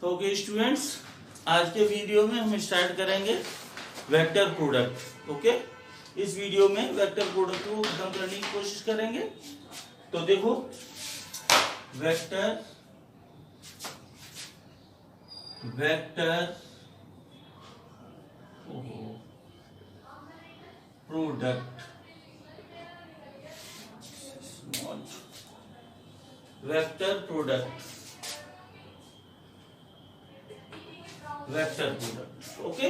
Okay students, आज के video में हम स्टार्ट करेंगे वेक्टर प्रोडक्ट। ओके, इस वीडियो में वेक्टर प्रोडक्ट को खत्म करने की कोशिश करेंगे। तो देखो, vector product, vector product, okay,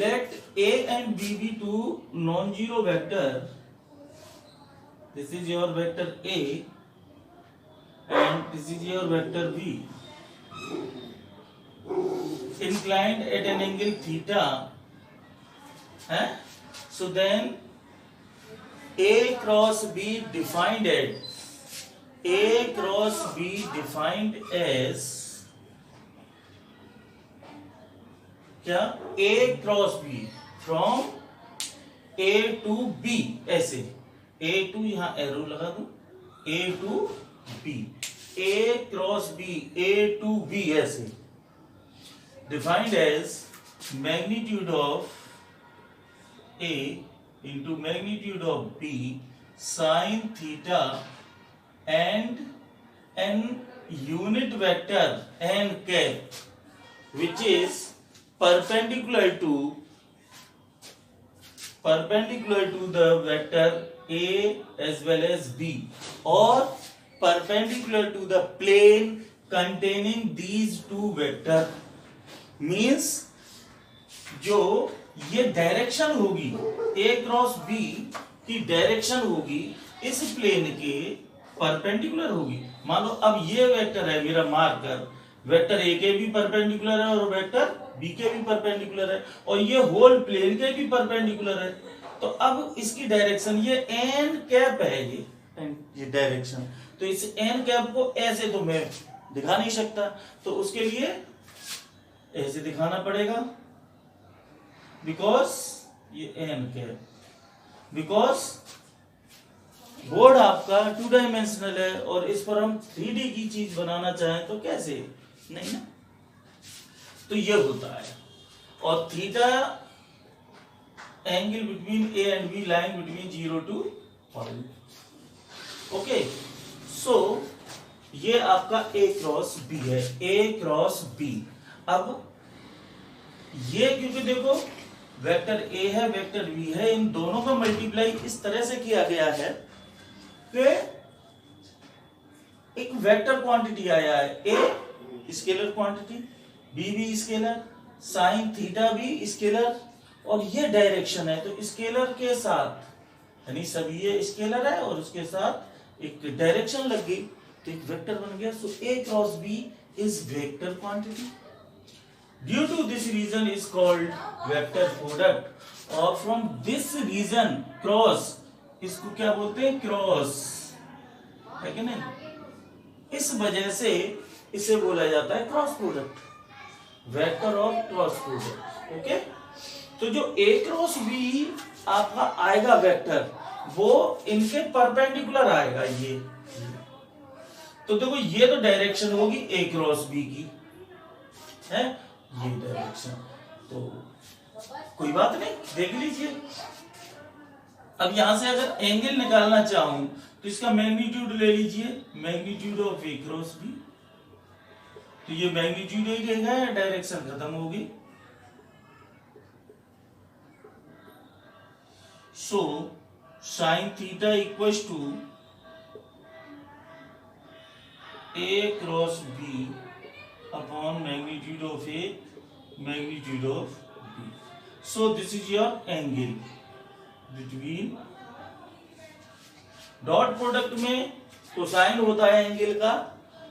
let a and b be two non-zero vector. This is your vector a and this is your vector b, inclined at an angle theta. So then a cross b defined as क्या, A cross B from A to B, ऐसे A to, यहां arrow लगा दूं, A to B, A cross B, A to B, ऐसे defined as magnitude of A into magnitude of B sine theta and n unit vector n cap which is perpendicular to the vector A as well as B, or perpendicular to the plane containing these two vector. Means जो ये direction होगी A cross B की direction होगी इस plane के perpendicular होगी। मान लो अब ये वेक्टर है मेरा मार्कर, वेक्टर ए के भी परपेंडिकुलर है और वेक्टर बी के भी परपेंडिकुलर है और ये होल प्लेन के भी परपेंडिकुलर है। तो अब इसकी डायरेक्शन ये एन कैप है, ये डायरेक्शन। तो इस एन कैप को ऐसे तो मैं दिखा नहीं सकता, तो उसके लिए ऐसे दिखाना पड़ेगा, बिकॉज ये एन कैप, बिकॉज बोर्ड आपका 2 डायमेंशनल है और इस पर हम 3D की चीज बनाना चाहें तो कैसे, नहीं ना। तो ये होता है, और theta angle between a and b line between 0 to point. Okay, so ये आपका ए क्रॉस बी है, ए क्रॉस बी। अब ये क्योंकि देखो वेक्टर ए है वेक्टर बी है, इन दोनों का मल्टीप्लाई इस तरह से किया गया है कि एक वेक्टर क्वांटिटी आया है, ए स्केलर क्वांटिटी, बी भी स्केलर, साइन थीटा भी स्केलर, और ये डायरेक्शन है तो स्केलर के साथ, यानी सभी ये स्केलर है और उसके साथ एक डायरेक्शन लग गई तो एक वेक्टर बन गया। So a cross b is vector quantity. Due to this reason is called vector product, और फ्रॉम दिस रीजन क्रॉस, इसको क्या बोलते हैं, क्रॉस, है कि नहीं, इस वजह से इसे बोला जाता है cross product, vector of cross product. Okay, तो जो ए क्रॉस बी आपका आएगा वेक्टर, वो इनके परपेंडिकुलर आएगा ये। तो देखो ये तो डायरेक्शन होगी ए क्रॉस बी की, है ये डायरेक्शन, तो कोई बात नहीं, देख लीजिए। अब यहां से अगर एंगल निकालना चाहूं तो इसका मैग्नीट्यूड ले लीजिए, magnitude of A cross B, तो ये मैग्नीट्यूड ही रहेगा, डायरेक्शन खत्म होगी। So sine theta equals to A cross B upon magnitude of A, magnitude of B. So this is your angle between, dot product में cosine होता है angle का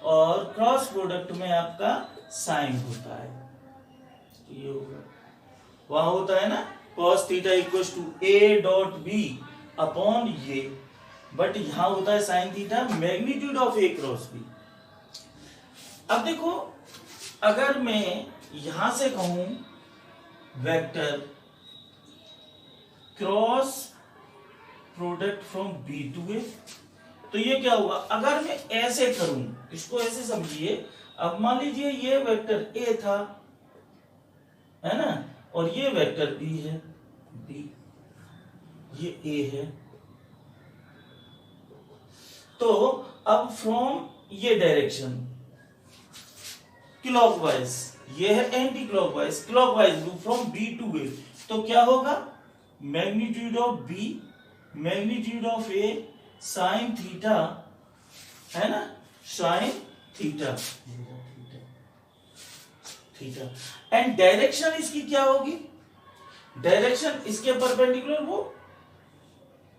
और क्रॉस प्रोडक्ट में आपका साइन होता है। तो ये होगा, वहां होता है ना cos theta equals to a dot b upon ये, बट यहां होता है sine theta magnitude of a cross b। अब देखो, अगर मैं यहां से कहूं vector cross product from b to a, तो ये क्या हुआ, अगर मैं ऐसे करूं, इसको ऐसे समझिए, अब मान लीजिए ये वेक्टर ए था, है ना, और ये वेक्टर बी है, बी, ये ए है। तो अब फ्रॉम ये डायरेक्शन क्लॉकवाइज, ये है anti clockwise, clockwise from b to a, तो क्या होगा, magnitude of b magnitude of a sine theta, है ना, sine theta, theta, and direction इसकी क्या होगी, डायरेक्शन इसके परपेंडिकुलर वो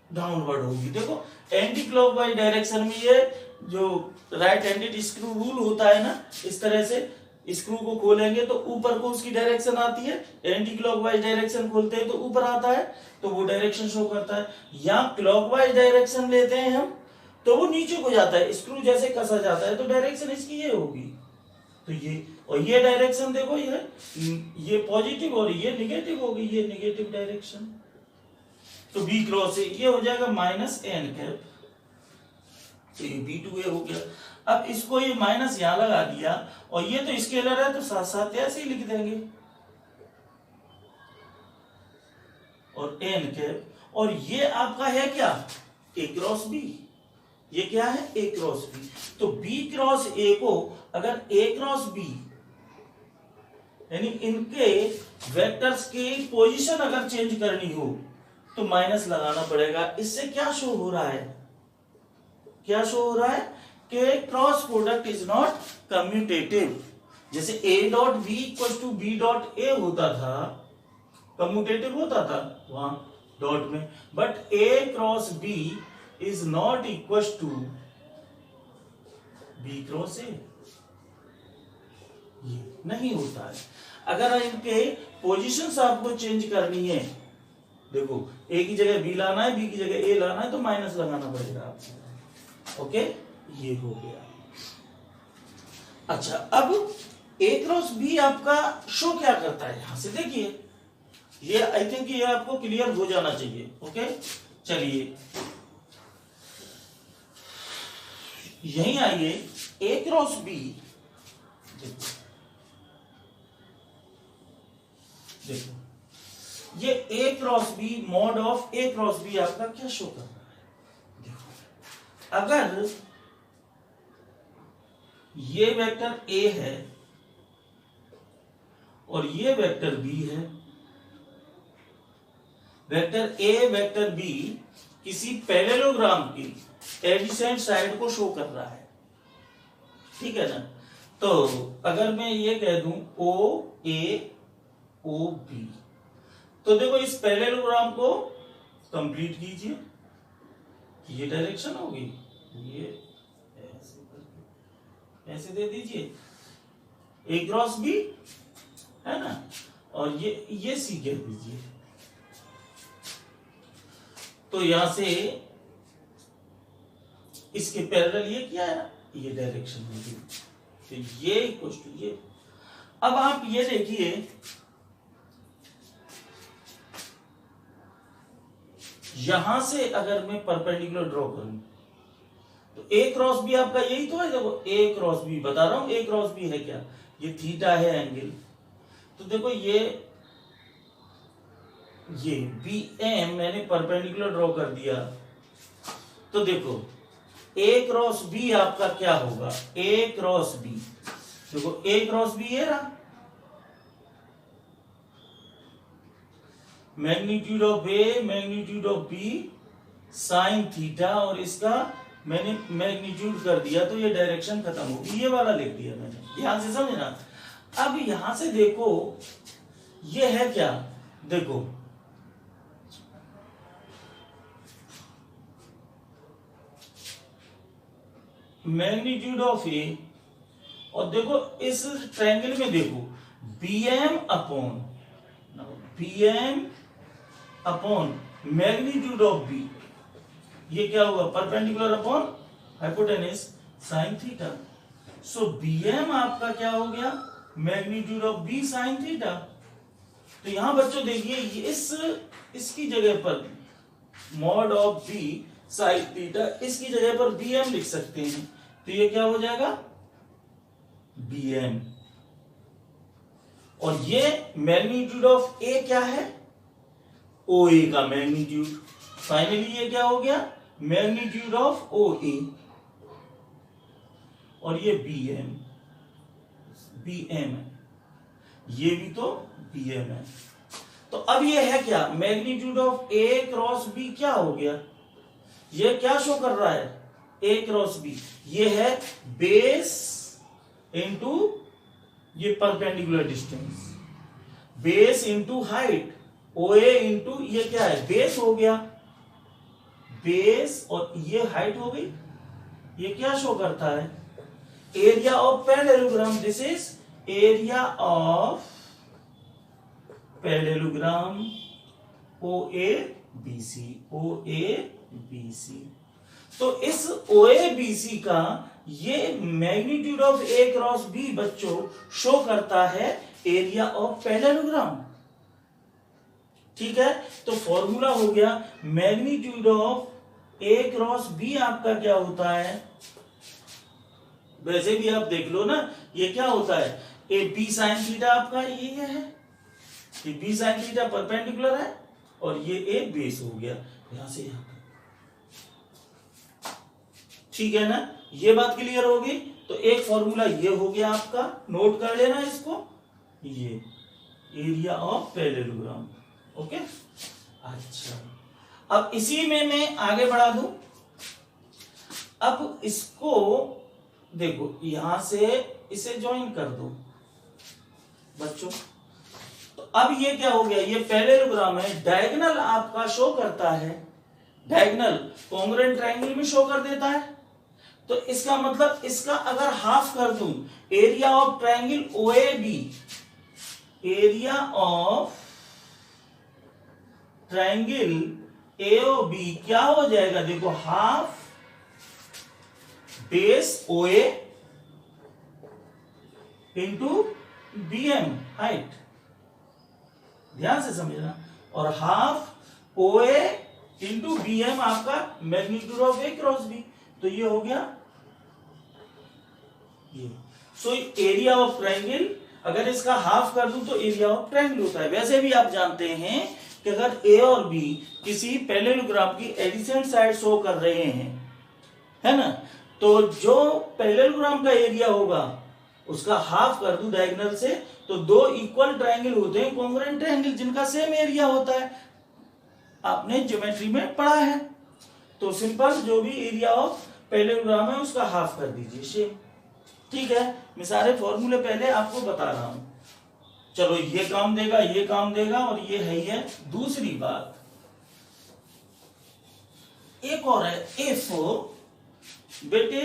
डाउनवर्ड होगी। देखो एंटी क्लॉकवाइज डायरेक्शन में ये जो राइट हैंडेड स्क्रू रूल होता है ना, इस तरह से स्क्रू को खोलेंगे तो ऊपर को उसकी डायरेक्शन आती है, एंटी क्लॉकवाइज डायरेक्शन खोलते हैं तो ऊपर आता है, तो वो डायरेक्शन शो करता है। या क्लॉकवाइज डायरेक्शन लेते हैं हम तो वो नीचे को जाता है, स्क्रू जैसे कसा जाता है, तो डायरेक्शन इसकी ये होगी। तो ये और ये डायरेक्शन देखो, ये पॉजिटिव और ये निगेटिव होगी, ये निगेटिव डायरेक्शन। तो बी क्रॉस ए ये हो जाएगा माइनस एन कैप, तो ये बी टू ए हो गया। अब इसको ये माइनस यहां लगा दिया, और ये तो स्केलर है तो साथ साथ ऐसे ही लिख देंगे, और एन कैप, और ये आपका है क्या, ए क्रॉस बी, ये क्या है, ए क्रॉस बी। तो बी क्रॉस ए को अगर ए क्रॉस बी यानी इनके वेक्टर्स की पोजीशन अगर चेंज करनी हो तो माइनस लगाना पड़ेगा। इससे क्या शो हो रहा है, क्या शो हो रहा है कि cross product is not commutative. जैसे a dot b equal to b dot a होता था, कम्यूटेटिव होता था वहां डॉट में, but a cross b is not equal to b cross a, ये नहीं होता है। अगर इनके पोजीशंस आपको चेंज करनी है, देखो ए की जगह बी लाना है, बी की जगह ए लाना है, तो माइनस लगाना पड़ेगा आपको। ओके, ये हो गया। अच्छा, अब ए क्रॉस बी आपका शो क्या करता है, यहां से देखिए, ये आई थिंक ये आपको क्लियर हो जाना चाहिए। ओके, चलिए यहीं आइए, ए क्रॉस बी, देखो ये a cross b, mod of A cross b आपका क्या शो कर रहा है। देखो अगर ये वेक्टर ए है और ये वेक्टर बी है, वेक्टर ए वेक्टर बी किसी पैरेललोग्राम की एडिसेंट साइड को शो कर रहा है, ठीक है ना। तो अगर मैं ये कह दूं ओ ए ओ बी, तो देखो इस पैरेललोग्राम को कंप्लीट कीजिए, ये डायरेक्शन होगी, ये ऐसे करके ऐसे दे दीजिए, ए क्रॉस बी है ना, और ये सी कह दीजिए। तो यहां से इसके पैरेलल ये क्या है, ये डायरेक्शन होगी, तो ये इक्वल टू ये। अब आप ये देखिए, यहां से अगर मैं परपेंडिकुलर ड्रॉ करूं तो ए क्रॉस बी आपका यही तो है। देखो ए क्रॉस बी बता रहा हूं, ए क्रॉस बी है क्या, ये थीटा है एंगल। तो देखो ये बी एम मैंने परपेंडिकुलर ड्रॉ कर दिया, तो देखो ए क्रॉस बी आपका क्या होगा, ए क्रॉस बी, देखो ए क्रॉस बी ये रहा, magnitude of A magnitude of B sine theta, और इसका मैंने मैग्नीट्यूड कर दिया तो ये डायरेक्शन खत्म होगी, ये वाला लिख दिया मैंने, ध्यान से समझना। अब यहां से देखो ये है क्या, देखो मैग्नीट्यूड ऑफ ए, और देखो इस ट्रायंगल में देखो bm upon magnitude of B, ये क्या हुआ, perpendicular upon hypotenuse sine theta. So bm आपका क्या हो गया, magnitude of B sine theta. तो यहां बच्चों देखिए इसकी जगह पर mod of B sine theta, इसकी जगह पर bm लिख सकते हैं, तो ये क्या हो जाएगा, BM। और ये मैग्नीट्यूड ऑफ ए क्या है, OA का मैग्नीट्यूड। फाइनली ये क्या हो गया, मैग्नीट्यूड ऑफ OA। और ये BM है, ये भी तो BM है। तो अब ये है क्या, magnitude of A cross B क्या हो गया, ये क्या शो कर रहा है, A क्रॉस B, ये है बेस इंटू ये perpendicular distance, base into height, OA into ये क्या है, बेस हो गया, बेस और ये हाइट हो गई। ये क्या शो करता है, area of parallelogram, this is area of parallelogram OABC। तो इस OABC का ये magnitude of A cross B बच्चों शो करता है एरिया ऑफ पैरेललोग्राम। ठीक है, तो फॉर्मूला हो गया magnitude of A cross B आपका क्या होता है, वैसे भी आप देख लो ना, ये क्या होता है, ए बी साइन थीटा आपका ये है, ये बी साइन थीटा परपेंडिकुलर है और ये ए बेस हो गया यहां से यहां तक। ठीक है ना, ये बात क्लियर होगी। तो एक फॉर्मूला ये हो गया आपका, नोट कर लेना इसको, ये एरिया ऑफ पैरेललोग्राम। ओके, अच्छा अब इसी में मैं आगे बढ़ा दूं। अब इसको देखो, यहां से इसे ज्वाइन कर दो बच्चों। तो अब ये क्या हो गया, ये पैरेललोग्राम है, डायगोनल आपका शो करता है, डायगोनल कॉन्ग्रुएंट ट्रायंगल में शो कर देता है। तो इसका मतलब इसका अगर हाफ कर दूं, area of triangle OAB, area of triangle AOB क्या हो जाएगा, देखो half base OA into BM height, ध्यान से समझना, और हाफ OA इंटू BM आपका magnitude of A cross B। तो ये हो गया ये। सो एरिया ऑफ ट्रायंगल अगर इसका हाफ कर दूं तो एरिया ऑफ ट्रायंगल होता है। वैसे भी आप जानते हैं कि अगर A और B किसी पैरेललोग्राम की एडिसेंट साइड शो कर रहे हैं, है ना, तो जो पैरेललोग्राम का एरिया होगा उसका हाफ कर दूं डायगोनल से, तो दो इक्वल ट्रायंगल होते हैं कॉन्ग्रुएंट ट्रायंगल जिनका सेम एरिया होता है, आपने ज्योमेट्री में पढ़ा है। तो सिंपल जो भी एरिया ऑफ पैरेललोग्राम है उसका हाफ कर दीजिए सेम। ठीक है, मैं सारे फॉर्मूले पहले आपको बता रहा हूं। चलो ये काम देगा, ये काम देगा, और ये है ये। दूसरी बात एक और है, इफ बेटे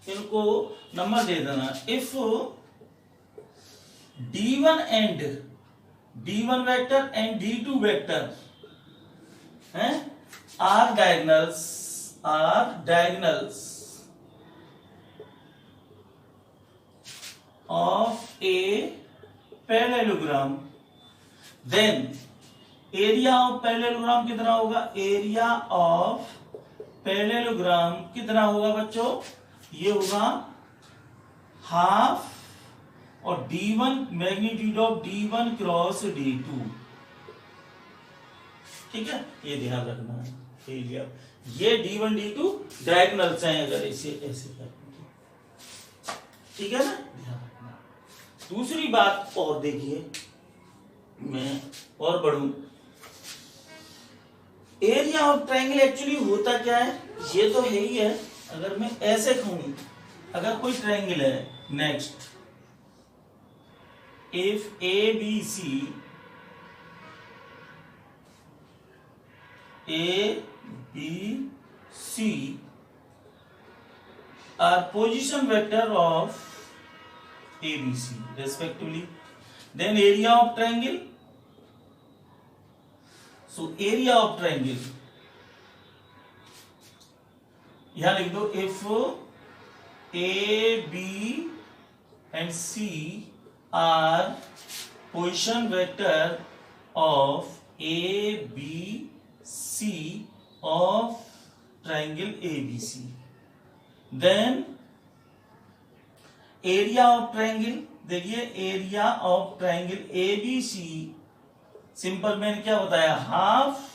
इनको नंबर दे देना, if D1 vector and D2 vector हैं are diagonals of a parallelogram, then area of parallelogram कितना होगा, एरिया ऑफ पैरेललोग्राम कितना होगा बच्चों, ये होगा हाफ और D1 magnitude of D1 cross D2। ठीक है, ये ध्यान रखना है, एरिया ये D1 D2 डायगोनल्स हैं, अगर इसे ऐसे कर, ठीक है ना, ध्यान रखना। दूसरी बात और देखिए, मैं और बढ़ूं, एरिया ऑफ ट्रायंगल एक्चुअली होता क्या है, ये तो है ही है। अगर मैं ऐसे कहूं, अगर कोई ट्रायंगल है, next if ABC are position vector of ABC respectively, then area of triangle, so area of triangle यहां लिख दो, if A, B and C are position vector of A, B, C of triangle ABC, then area of triangle, देखिए area of triangle ABC, simple मैंने क्या बताया, half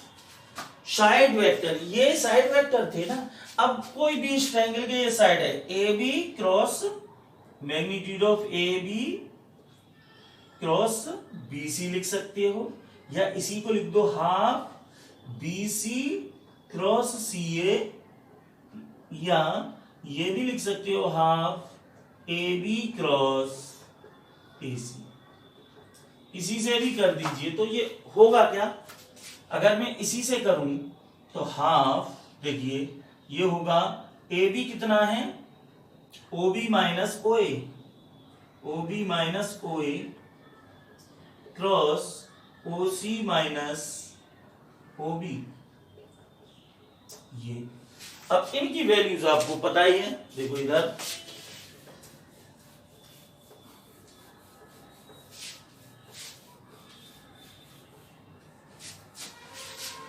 side vector, ये side vector थे ना। अब कोई भी इस ट्रायंगल के ये साइड है, a B cross magnitude of a B cross B c लिख सकते हो, या इसी को लिख दो half b c cross c a, या ये भी लिख सकते हो half a B cross a c, इसी से भी कर दीजिए। तो ये होगा क्या, अगर मैं इसी से करूं तो हाफ, देखिए ये होगा ए बी कितना है, ओ बी माइनस ओ ए, ओ बी माइनस ओ ए क्रॉस ओ सी माइनस ओ बी। ये अब इनकी वैल्यूज आपको पता ही है, देखो इधर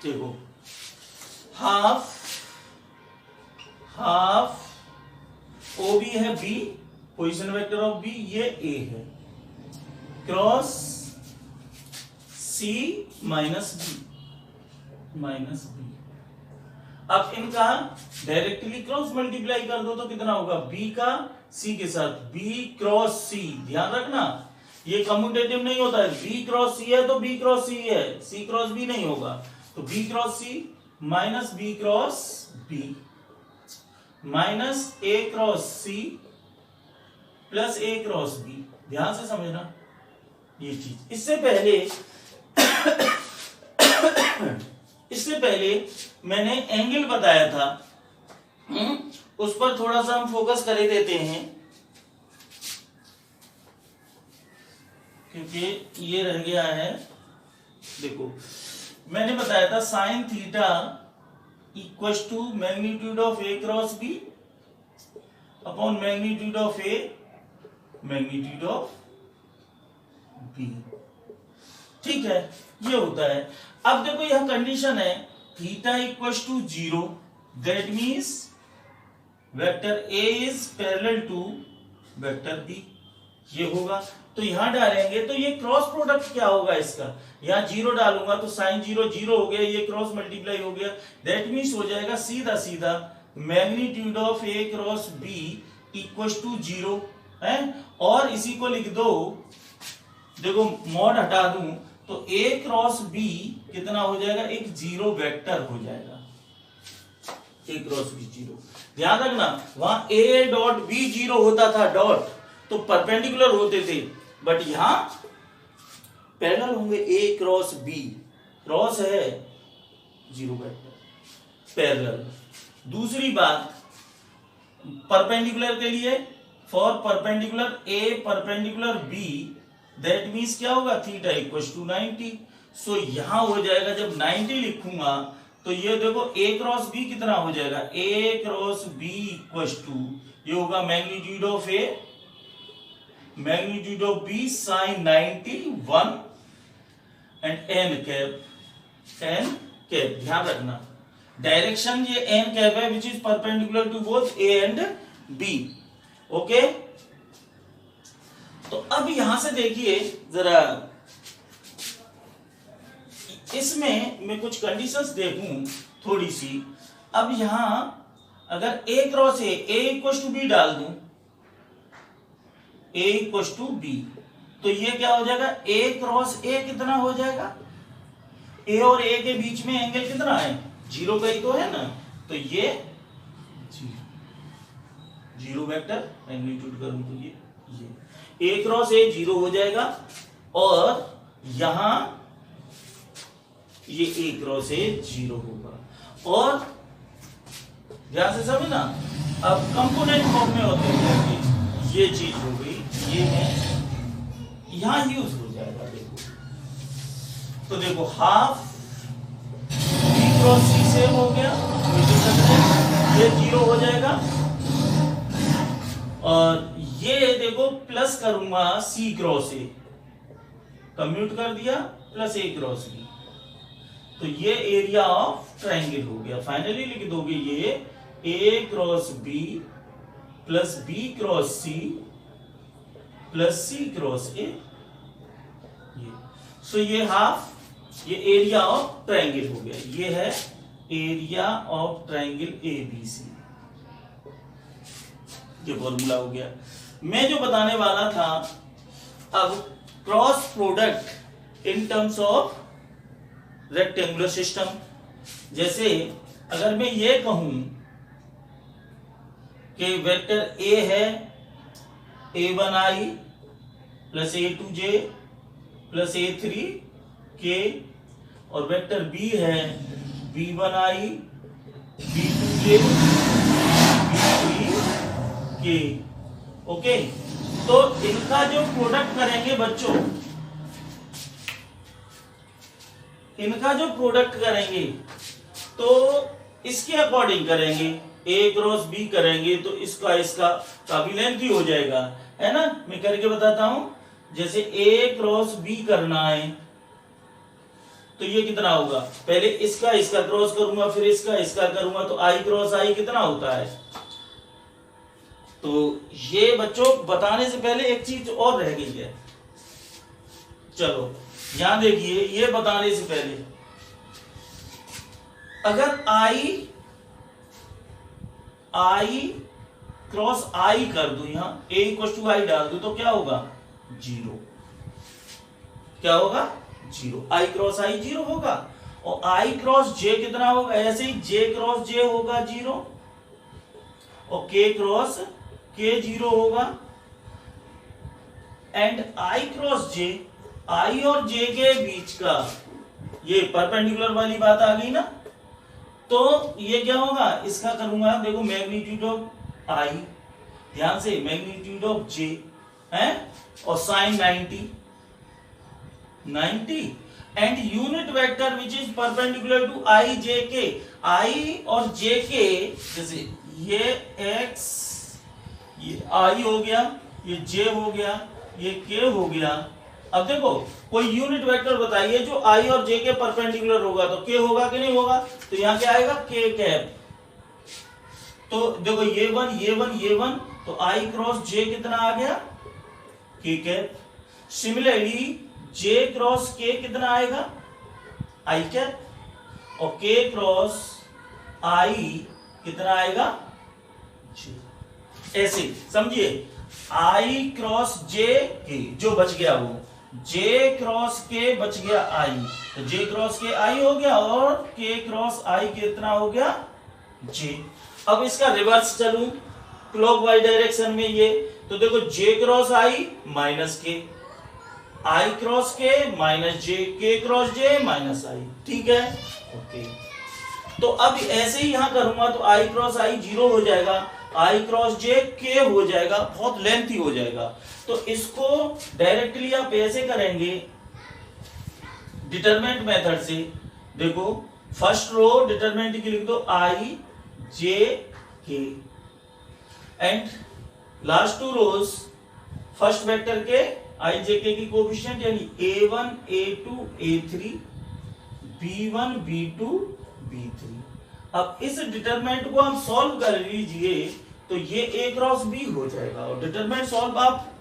देखो हाफ ओ बी है B, position vector of B, ये ए है, क्रॉस सी माइनस बी। अब इनका डायरेक्टली क्रॉस मल्टीप्लाई कर दो तो कितना होगा, बी का सी के साथ, बी क्रॉस सी, ध्यान रखना ये कम्यूटेटिव नहीं होता है, बी क्रॉस सी है तो बी क्रॉस सी है, सी क्रॉस बी नहीं होगा, तो b cross c minus B cross b minus a cross c plus a cross b, ध्यान से समझना ये चीज। इससे पहले मैंने एंगल बताया था, उस पर थोड़ा सा हम फोकस कर ही देते हैं, क्योंकि ये रह गया है। देखो मैंने बताया था sine theta equals to magnitude of A cross B upon magnitude of A magnitude of B, ठीक है, ये होता है। अब देखो यह कंडीशन है theta equals to 0, that means vector A is parallel to vector B, ये होगा। तो यहां डालेंगे तो ये क्रॉस प्रोडक्ट क्या होगा इसका, यहां 0 डालूंगा तो साइन 0 0 हो गया, ये क्रॉस मल्टीप्लाई हो गया, दैट मीन्स हो जाएगा सीधा सीधा magnitude of A cross B equals to 0 है। और इसी को लिख दो, देखो मॉड हटा दूं तो ए क्रॉस बी कितना हो जाएगा, एक 0 वेक्टर हो जाएगा, ए क्रॉस बी 0। ध्यान रखना वहां ए डॉट बी 0 होता था, डॉट तो परपेंडिकुलर होते थे, बट यहां पैरेलल होंगे, ए क्रॉस बी, क्रॉस है 0 वेक्टर पैरेलल। दूसरी बात परपेंडिकुलर के लिए, for perpendicular A perpendicular B, that means क्या होगा, थीटा इक्वल्स टू 90। सो यहां हो जाएगा, जब 90 लिखूंगा तो ये देखो ए क्रॉस बी कितना हो जाएगा, A cross B equals to, ये होगा magnitude of A magnitude of B sine 90 1 and n cap, ध्यान रखना डायरेक्शन ये एन कैप है which is perpendicular to both A and B, okay. तो अब यहां से देखिए जरा, इसमें मैं कुछ कंडीशंस देखूं थोड़ी सी। अब यहां अगर a cross a equal to b डाल दूं, ए इक्वल टू बी, तो ये क्या हो जाएगा, ए क्रॉस ए कितना हो जाएगा, ए और ए के बीच में एंगल कितना है, 0 का ही तो है ना, तो ये 0 वेक्टर मैग्नीट्यूड करूं तो ये ए क्रॉस ए 0 हो जाएगा, और यहां ये ए क्रॉस ए 0 होगा। और ध्यान से समझना, अब कंपोनेंट फॉर्म में होते हैं, ये चीज हो गई, ये है यहां यूज हो जाएगा। देखो तो देखो हाफ बी क्रॉस सी सेम हो गया, ये 0 हो जाएगा, और ये देखो प्लस करूंगा सी क्रॉस ए, कम्यूट कर दिया, प्लस ए क्रॉस बी, तो ये एरिया ऑफ ट्रायंगल हो गया। फाइनली लिख दोगे ये a cross b plus B cross c plus c cross a, ये सो ये हाफ, ये एरिया ऑफ ट्रायंगल हो गया, ये है एरिया ऑफ ट्रायंगल एबीसी, ये फॉर्मूला हो गया। मैं जो बताने वाला था अब cross product in terms of rectangular system, जैसे अगर मैं ये कहूं कि वेक्टर ए है a1i plus a2j plus a3k, और वेक्टर बी है b1i b2j b3k, ओके। तो इनका जो प्रोडक्ट करेंगे बच्चों, इनका जो प्रोडक्ट करेंगे तो इसके अकॉर्डिंग करेंगे, ए क्रॉस बी करेंगे तो इसका इसका काफी लेंथी हो जाएगा, है ना। मैं करके बताता हूं, जैसे ए क्रॉस बी करना है तो ये कितना होगा, पहले इसका इसका क्रॉस करूंगा, फिर इसका इसका करूंगा, तो आई क्रॉस आई कितना होता है। तो ये बच्चों बताने से पहले एक चीज और रह गई है, चलो यहां देखिए, ये बताने से पहले अगर आई क्रॉस आई कर दूं, यहां a इक्वल टू आई डाल दूं तो क्या होगा, जीरो, क्या होगा, जीरो, आई क्रॉस आई जीरो होगा, और आई क्रॉस जे कितना होगा, ऐसे ही जे क्रॉस जे होगा जीरो, और के क्रॉस के जीरो होगा, एंड आई क्रॉस जे, आई और जे के बीच का ये परपेंडिकुलर वाली बात आ गई ना, तो ये क्या होगा, इसका करूंगा, देखो मैग्नीट्यूड ऑफ आई, ध्यान से मैग्नीट्यूड ऑफ जे है, और sine 90 and unit vector which is perpendicular to i j k, i और जे के, जैसे ये एक्स, ये आई हो गया, ये जे हो गया, ये के हो गया। अब देखो कोई यूनिट वेक्टर बताइए जो आई और जे के परपेंडिकुलर होगा, तो के होगा कि नहीं होगा, तो यहां क्या आएगा, के कैप। तो देखो ये वन ये वन ये वन, तो आई क्रॉस जे कितना आ गया, के कैप। सिमिलरली जे क्रॉस के कितना आएगा, आई कैप, और के क्रॉस आई कितना आएगा, जे। ऐसे समझिए, आई क्रॉस जे के जो बच गया वो जे क्रॉस के बच गया आई, तो जे क्रॉस के आई हो गया, और के क्रॉस आई कितना हो गया, जे। अब इसका रिवर्स चलूं क्लॉकवाइज डायरेक्शन में, ये तो देखो जे क्रॉस आई माइनस के, आई क्रॉस के माइनस जे, के क्रॉस जे माइनस आई, ठीक है, ओके। तो अब ऐसे ही यहां करूंगा तो आई क्रॉस आई जीरो हो जाएगा, आई क्रॉस जे के हो जाएगा, बहुत लेंथी हो जाएगा। तो इसको डायरेक्टली आप ऐसे करेंगे डिटरमिनेंट मेथड से, देखो फर्स्ट रो डिटरमिनेंट की लिख दो i j k, and last two rows first vector के आई जे के की कोएफिशिएंट यानी a1 a2 a3 b1 b2 b3। अब इस डिटरमिनेंट को हम सॉल्व कर लीजिए तो ये a क्रॉस b हो जाएगा, और डिटरमिनेंट सॉल्व आप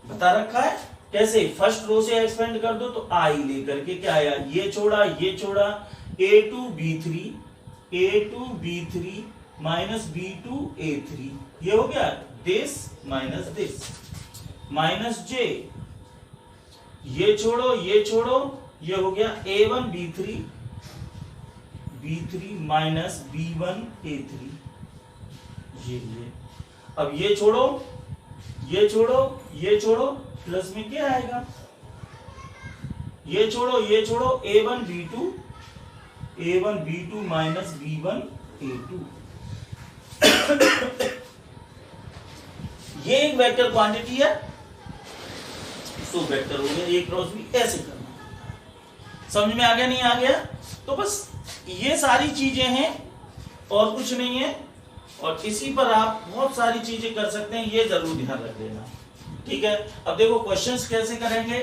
बता रखा है कैसे, फर्स्ट रो से एक्सपेंड कर दो तो आई लेकर के क्या आया, ये छोड़ा a2 b3 minus b2 a3, ये हो गया दिस माइनस दिस, माइनस जे, ये छोड़ो ये हो गया a1 b3 minus b1 a3, ये अब ये छोड़ो प्लस में क्या आएगा, ये छोड़ो a1 b2 minus b1 a2। ये एक वेक्टर क्वांटिटी है, सो वेक्टर हो गया a क्रॉस b, ऐसे करना। समझ में आ गया नहीं आ गया, तो बस ये सारी चीजें हैं और कुछ नहीं है, और इसी पर आप बहुत सारी चीजें कर सकते हैं, ये जरूर ध्यान रख लेना, ठीक है। अब देखो क्वेश्चंस कैसे करेंगे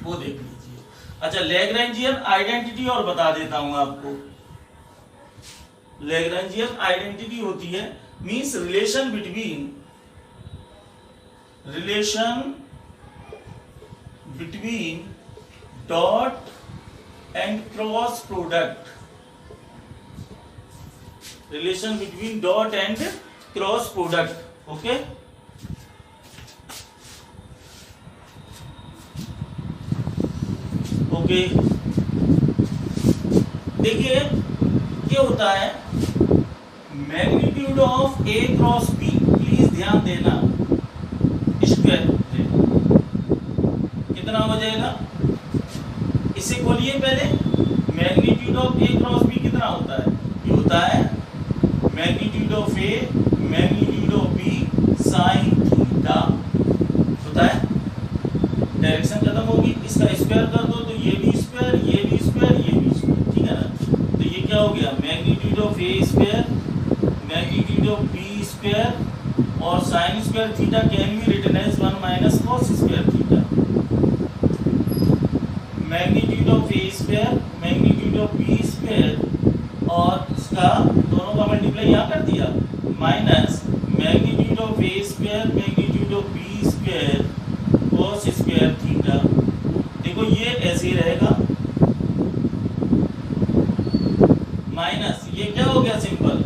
वो देख लीजिए। अच्छा, लैग्रैन्जियन आइडेंटिटी और बता देता हूं आपको। लैग्रैन्जियन आइडेंटिटी होती है means relation between relation between dot and cross product, relation between dot and cross product. Okay, okay देखिए क्या होता है, magnitude of A cross B, please ध्यान देना, स्क्वायर कितना हो जाएगा, इसे खोलिए पहले, magnitude of A cross B कितना होता है, ये होता है magnitude of A magnitude of B sine theta होता है, डायरेक्शन खत्म होगी, इसका स्क्वायर कर दो तो ये भी स्क्वायर, ये भी स्क्वायर, ये भी स्क्वायर, ठीक है ना, तो ये क्या हो गया, magnitude of A square magnitude of B square और sine square theta can be written as 1 minus cos square theta, magnitude of A square magnitude of B square और इसका दोनों का मल्टीप्लाई यहाँ कर दिया, minus magnitude of A square magnitude of B square cos square theta. देखो ये ऐसे ही रहेगा, माइनस ये क्या हो गया, सिंपल,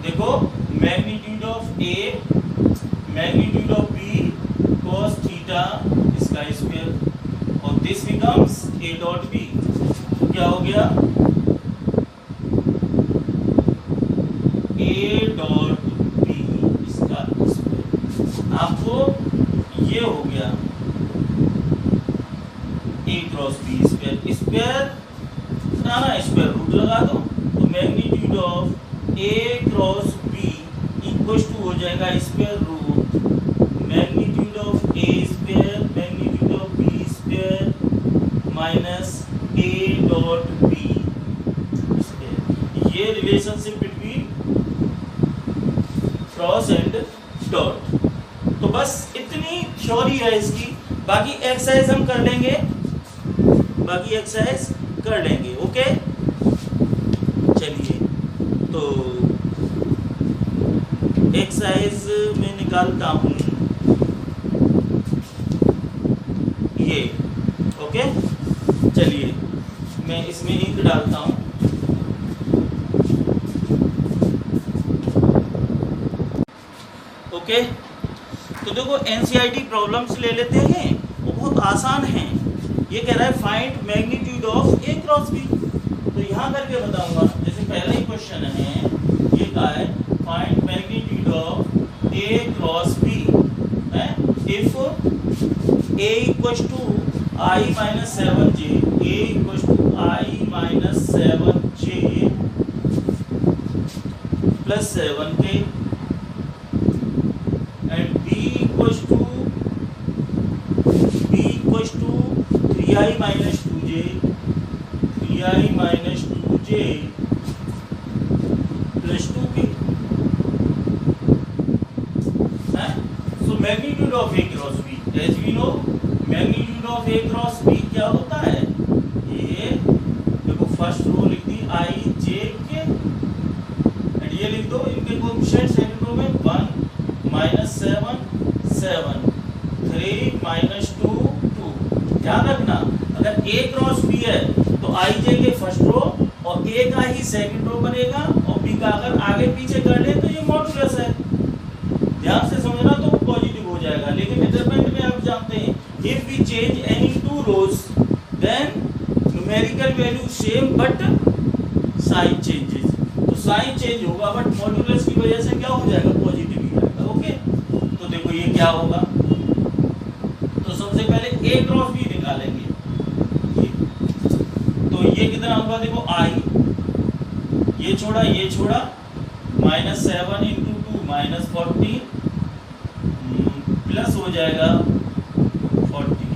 देखो magnitude of A magnitude of B cos theta इसका स्क्वायर और this becomes A dot B, क्या हो गया, ए डॉट बी इसका स्क्वायर, आपको ये हो गया A cross B square, square ना स्क्वायर रूट लगा दो तो magnitude of A cross B equals to हो जाएगा square root magnitude of A square magnitude of B square minus A dot B square, ये relationship between cross and dot. तो बस इतनी थ्योरी है इसकी, बाकी एक्सरसाइज हम कर लेंगे, बाकी एक्सरसाइज कर लेंगे, ओके। चलिए तो एक्सरसाइज में निकालता हूं ये, ओके। चलिए मैं इसमें इंक डालता हूं, ओके। तो देखो एनसीईआरटी प्रॉब्लम्स ले लेते हैं, वो बहुत आसान है। ये कह रहा है find magnitude of A cross B, तो यहाँ करके बताऊंगा, जैसे पहला ही क्वेश्चन है, ये कहा है find magnitude of A cross b है, if a equals to i minus 7j, a equals to i minus 7j plus 7k and b equals to 3i minus 2j 3i minus 2j plus 2k है। So magnitude of A cross b, as we know magnitude of A cross b क्या होता है, ये देखो first row लिख दी i j k and ये लिख दो इनके कोएफिशिएंट, सेकंड रो में 1 माइनस 7 7 3 माइनस 2 2। ध्यान रखना अगर a क्रॉस b है तो i j के फर्स्ट रो और a का ही सेकंड रो बनेगा और b का अगर आगे पीछे कर ले तो ये मॉडुलस है, ध्यान से समझना तो पॉजिटिव हो जाएगा। लेकिन मेजरमेंट में आप जानते हैं if we change any two rows then numerical value same but sign changes, तो साइन चेंज होगा बट मॉडुलस की वजह से क्या हो जाएगा, पॉजिटिव ही आएगा, ओके। तो देखो ये क्या होगा, तो सबसे पहले ए क्रॉस बी निकालेंगे, तो ये कितना होगा, देखो आई ये छोड़ा माइनस 7 इंटू 2 माइनस 14 प्लस हो जाएगा 40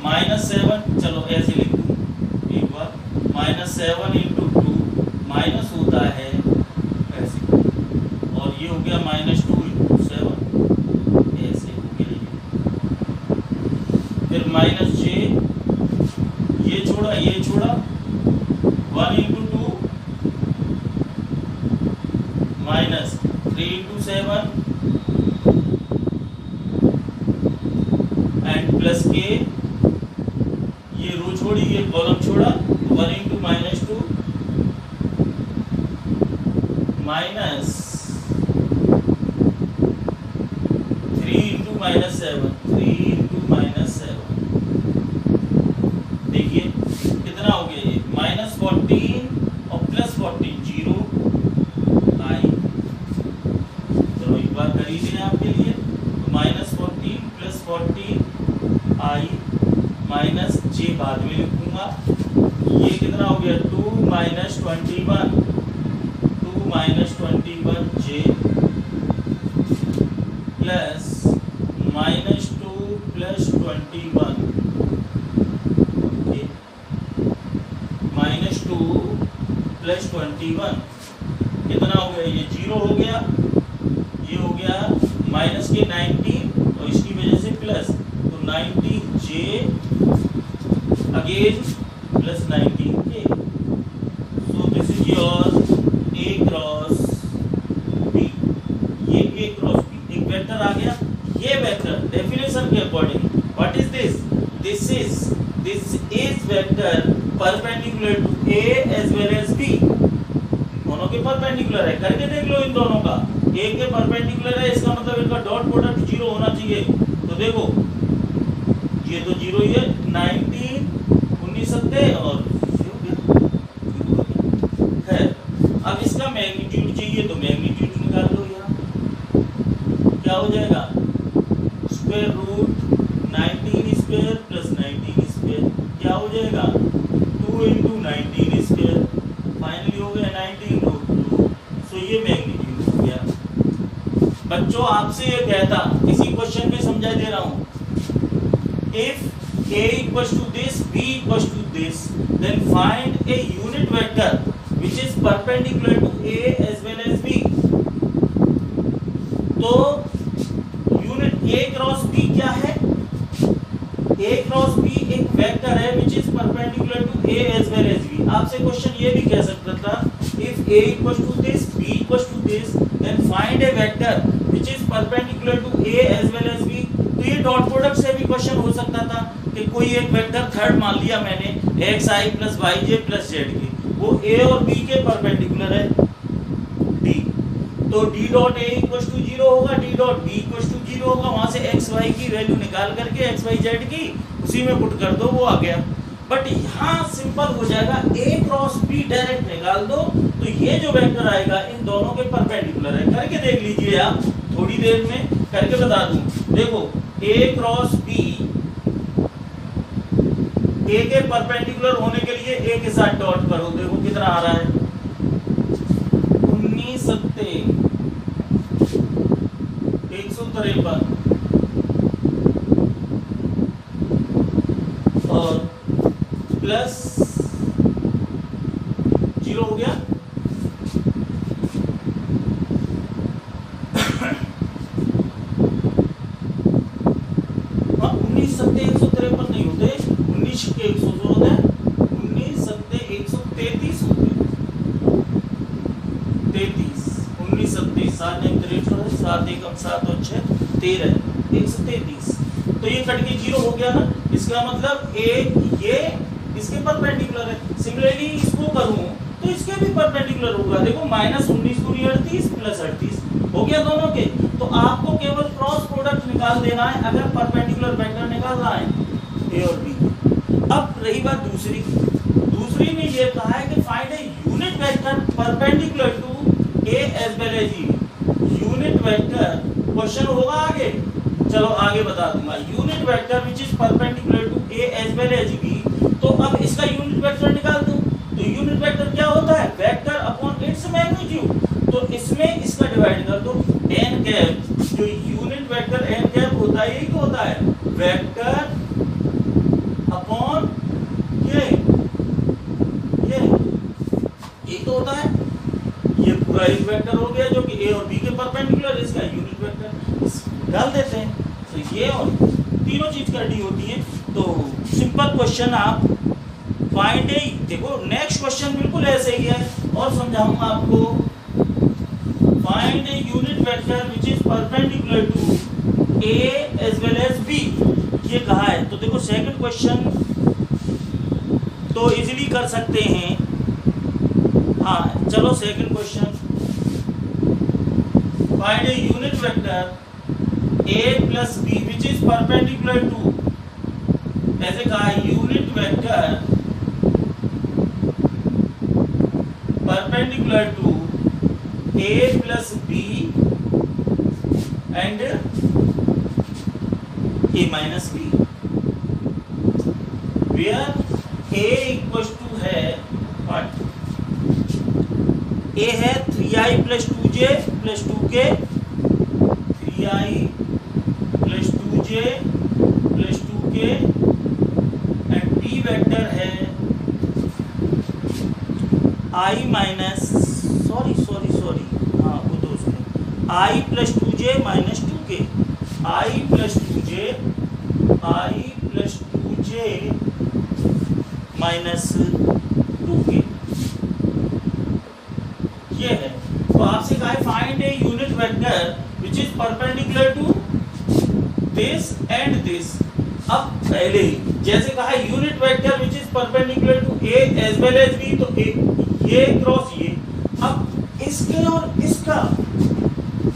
माइनस 7, चलो ऐसे लिख दूं एक बार, माइनस 7 इंटू 2 माइनस होता है ऐसे, और ये हो गया माइनस 2 इंटू 7 ऐसे हो गया ये, फिर माइनस j ये छोड़ा 1 इंटू 2 माइनस 3 इंटू 7 छोड़ी, ये कॉलम छोड़ा, 1 इंटू -2 माइनस 3 इंटू -7, 3 इंटू -7। देखिए कितना हो गया ये, -14 और +14 0 आई। चलो एक बार कर ही दें आपके लिए, तो -14 +14 आई माइनस j बाद में लिखूंगा। ये कितना हो गया, 2 - 21, 2 - 21 j प्लस -2 + 21, -2 + 21 कितना हो गया, ये 0 हो गया, ये हो गया माइनस के 19 और इसकी वजह से प्लस, तो 19j again plus 19k। So this is your a cross b। ये a क्रॉस b एक वेक्टर आ गया। ये वेक्टर डेफिनेशन के according what is this, this is vector perpendicular to a as well as b। दोनों के perpendicular है, करके देख लो इन दोनों का, a के परपेंडिकुलर है, इसका मतलब इनका डॉट प्रोडक्ट 0 होना चाहिए। तो देखो ये तो 0 ही है, 19 19 सत्ते और है। अब इसका मैग्नीट्यूड चाहिए, तो मैग्नीट्यूड निकाल लो। यहाँ क्या हो जाएगा, square root 19 square plus 19 square क्या हो जाएगा, 2 इंटू 19 स्क्वायर, फाइनली हो गया 19 रूट 2। सो ये मैग्नीट्यूड हो गया। बच्चों आपसे ये कहता, इसी क्वेश्चन में समझा दे रहा हूं, if a equals to this, b equals to this, then find a unit vector which is perpendicular to a as well as b। तो यूनिट a क्रॉस b क्या है, a क्रॉस b एक vector है which is perpendicular to a as well as b। आपसे question ये भी कह सकता था, if a equals to this, b equals to this, then find a vector which is perpendicular to a as well as b। तो ये dot product से भी क्वेश्चन हो सकता था कि कोई एक वेक्टर थर्ड मान लिया मैंने xi + yj + zk, वो a और b के परपेंडिकुलर है d, तो d डॉट a = 0 होगा, d डॉट b = 0 होगा। वहां से x y की वैल्यू निकाल करके x y z की उसी में पुट कर दो, वो आ गया। बट यहाँ सिंपल हो जाएगा, a क्रॉस b डायरेक्ट निकाल दो, तो ये जो वेक्टर आएगा इन दोनों के परपेंडिकुलर है। करके देख लीजिए आप, थोड़ी देर में करके बता दूं। देखो a क्रॉस b a के परपेंडिकुलर होने के लिए a के साथ डॉट करो, देखो कितना आ रहा है, 19 सत्ते 153 और प्लस 0 हो गया, हाँ 19 सत्ते 153 नहीं होते, 19 के 100 होते हैं, 19 सत्ते 133 होते हैं, 33 19 सत्ते 7 63 7 एकम 7 और 6 13 133। तो ये कट के 0 हो गया ना, इसका मतलब a ये इसके परपेंडिकुलर है। सिमिलरली इसको करूं तो इसके भी परपेंडिकुलर होगा। देखो -19 × 38 + 38 हो गया दोनों के। तो आपको केवल क्रॉस प्रोडक्ट निकाल देना है अगर परपेंडिकुलर वेक्टर निकालना है a और b। अब रही बात दूसरी ने ये कहा है कि find a unit vector perpendicular to a as well as b। Unit vector question होगा आगे, चलो आगे बता दूंगा। Unit vector which is perpendicular to a as well as b। तो अब इसका यूनिट वेक्टर निकाल दूं, तो यूनिट वेक्टर क्या होता है, वेक्टर अपॉन इट्स मैग्नीट्यूड। तो इसमें इसका डिवाइड कर दो, n कैप जो यूनिट वेक्टर n कैप होता है, यही तो होता है वेक्टर अपॉन ये तो होता है, ये पूरा एक वेक्टर हो गया जो कि a और b के परपेंडिकुलर, इसका यूनिट वेक्टर डाल देते हैं। तो ये और तीनों चीज करनी होती है। तो सिंपल क्वेश्चन आप फाइंड ए, देखो नेक्स्ट क्वेश्चन बिल्कुल ऐसे ही है और समझाऊंगा आपको। Find a unit vector which is perpendicular to a as well as b, ये कहा है। तो देखो सेकंड क्वेश्चन तो इजीली कर सकते हैं। हाँ चलो second question, find a unit vector a plus B which is perpendicular to, ऐसे कहा unit vector perpendicular to a plus B and a minus B, where a equal to है what, a है 3i plus 2j plus 2k, 3i plus 2j plus 2k and b vector है i minus हाँ वो तो उसमें i plus 2j minus 2k, i plus 2j minus 2k, ये है। तो आपसे कहा है find a unit vector which is perpendicular to this and this. अब पहले जैसे कहा unit vector which is perpendicular to a as well as b, तो ये क्रॉस ये, अब इसके और इसका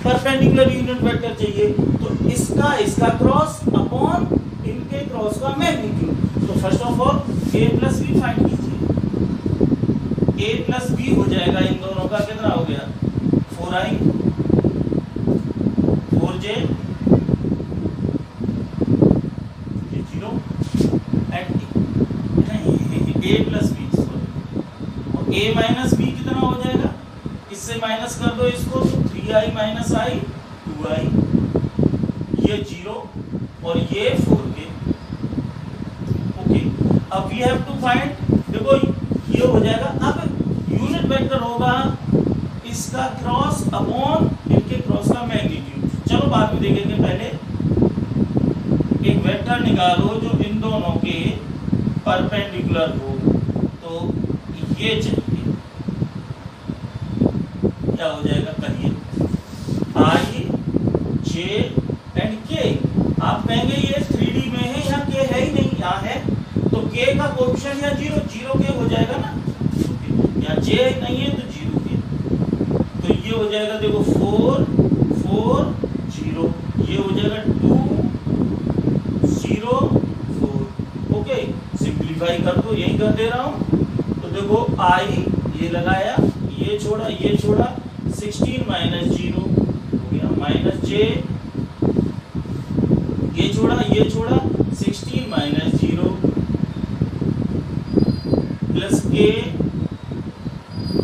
परपेंडिकुलर यूनिट वेक्टर चाहिए, तो इसका क्रॉस अपॉन इनके क्रॉस का मैग्नीट्यूड। तो first of all a plus B find कीजिए, a प्लस बी हो जाएगा इन दोनों का कितना हो गया 4i 4j 0 and a plus B, और a माइनस बी कितना हो जाएगा, इससे माइनस कर दो इसको, तो 3i माइनस i 2i, ये 0 और ये 4k। ओके, अब वी हैव टू फाइंड, देखो ये हो जाएगा। अब यूनिट वेक्टर होगा इसका क्रॉस अपॉन इनके क्रॉस का मैग्नीट्यूड। चलो बाद में देखेंगे, पहले एक वेक्टर निकालो जो इन दोनों के परपेंडिकुलर हो, तो ये चाहिए, क्या हो जाएगा करिए, i j एंड k। आप कहेंगे ये 3D में है, यहाँ k है ही नहीं, यहाँ है, तो k का कोएफिशिएंट या 0 k हो जाएगा ना, यहाँ j नहीं है तो 0 k, तो ये हो जाएगा देखो 4 4 0, ये हो जाएगा 2 0 4। ओके, सिंप्लीफाई कर दो, यही कर दे रहा हूँ। तो देखो i ये लगाया, ये छोड़ा 16 माइनस 0 हो गया माइनस j, ये छोड़ा 16 माइनस 0 प्लस k,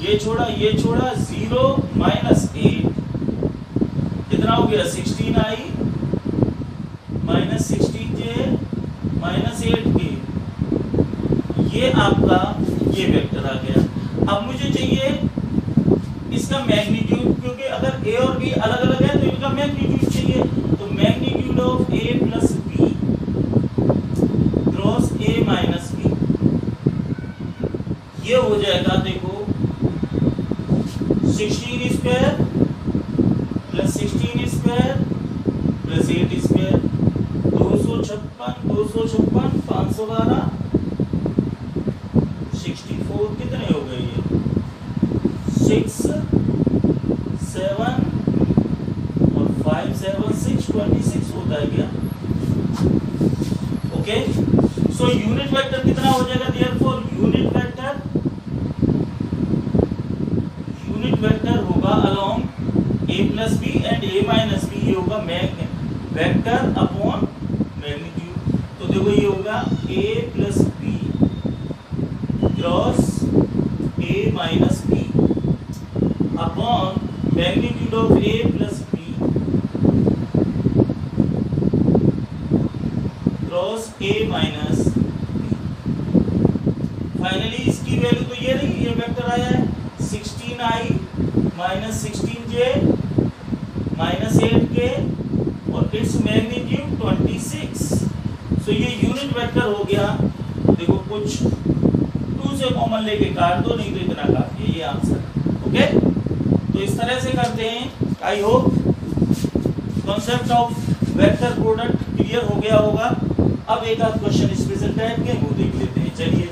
ये छोड़ा 0 माइनस 8, कितना हो गया 16i minus 16j minus 8k, ये आपका ये वेक्टर आ गया। अब मुझे चाहिए इसका मैग्नीट्यूड, क्योंकि अगर a और b अलग अलग है तो इनका मैग्नीट्यूड चाहिए, तो magnitude of a plus b cross a minus b, ये हो जाएगा देखो 16 square plus 16 square plus 8 square, 256 512 64, कितने हो गए ये 6 7 और 5 7 6 26 होता है क्या। ओके, सो यूनिट वेक्टर कितना हो जाएगा, देयरफॉर यूनिट वेक्टर होगा along a plus B and a minus B, ये होगा वेक्टर अपॉन मैग्नीट्यूड। तो देखो ये होगा a plus B cross a minus B upon magnitude of a plus B cross a minus B. Finally इसकी value तो ये नहीं, ये वेक्टर आया है 16i minus 16j minus 8k और इट्स मैग्नीट्यूड 26। सो ये यूनिट वेक्टर हो गया। देखो कुछ 2 से कॉमन लेके काट दो, नहीं तो इतना काफी है, ये आंसर। ओके, तो इस तरह से करते हैं। I hope concept of vector product clear हो गया होगा। अब एक आध क्वेश्चन स्पेशल टाइप के वो देख लेते हैं। चलिए